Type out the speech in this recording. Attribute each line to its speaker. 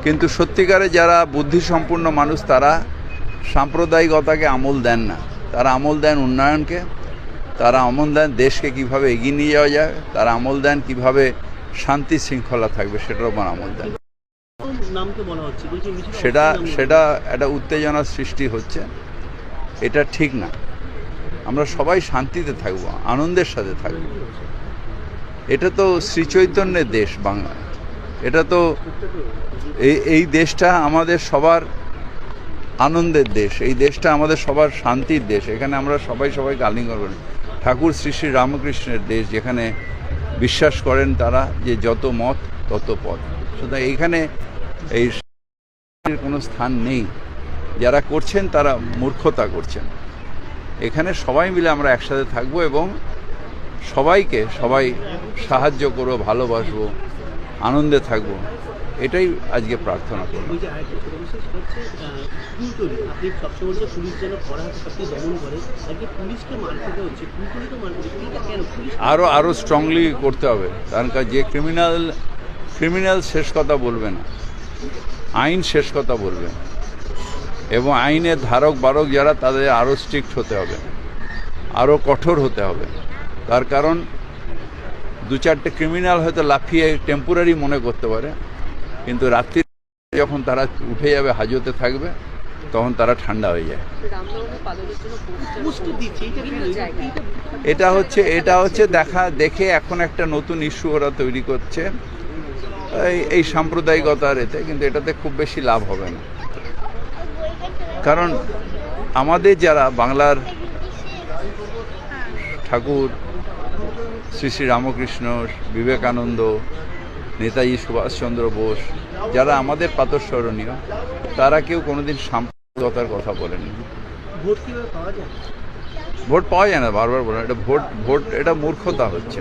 Speaker 1: কিন্তু সত্যিকারে যারা বুদ্ধিসম্পন্ন মানুষ তারা সাম্প্রদায়িকতাকে আমল দেন না, তারা আমল দেন উন্নয়নকে, তারা আমল দেন দেশকে কিভাবে এগিয়ে নিয়ে যাওয়া যায়, তারা আমল দেন কিভাবে শান্তি শৃঙ্খলা থাকবে সেটার উপর আমল দেন। সেটা একটা উত্তেজনা সৃষ্টি হচ্ছে, এটা ঠিক না। আমরা সবাই শান্তিতে থাকব, আনন্দের সাথে থাকব। এটা তো শ্রীচৈতন্যের দেশ বাংলা, এটা তো এই দেশটা আমাদের সবার আনন্দের দেশ, এই দেশটা আমাদের সবার শান্তির দেশ। এখানে আমরা সবাইকে আলিঙ্গন করি। ঠাকুর শ্রী শ্রী রামকৃষ্ণের দেশ, যেখানে বিশ্বাস করেন তারা যে যত মত তত পথ। সুতরাং এইখানে এই কোনো স্থান নেই। যারা করছেন তারা মূর্খতা করছেন। এখানে সবাই মিলে আমরা একসাথে থাকবো এবং সবাই সাহায্য করবো, ভালোবাসবো, আনন্দে থাকবো, এটাই আজকে প্রার্থনা করব। আরো স্ট্রংলি করতে হবে, কারণ যে ক্রিমিনাল শেষ কথা বলবে না, আইন শেষ কথা বলবে, এবং আইনের ধারক বারক যারা তাদের আরও স্ট্রিক্ট হতে হবে, আরও কঠোর হতে হবে। তার কারণ 2-4টে ক্রিমিনাল হয়তো লাফিয়ে টেম্পোরারি মনে করতে পারে, কিন্তু রাত্রি যখন তারা উঠে যাবে, হাজতে থাকবে, তখন তারা ঠান্ডা হয়ে যায়। এটা হচ্ছে দেখে এখন একটা নতুন ইস্যু ওরা তৈরি করছে এই সাম্প্রদায়িকতার এতে, কিন্তু এটাতে খুব বেশি লাভ হবে না। কারণ আমাদের যারা বাংলার ঠাকুর শ্রী শ্রী রামকৃষ্ণ, বিবেকানন্দ, নেতাজি সুভাষচন্দ্র বোস, যারা আমাদের প্রাতঃস্মরণীয়, তারা কেউ কোনোদিন সাম্প্রদায়িকতার কথা বলেনি। ভোট পাওয়া যায় না, বারবার বলেন, এটা ভোট এটা মূর্খতা হচ্ছে।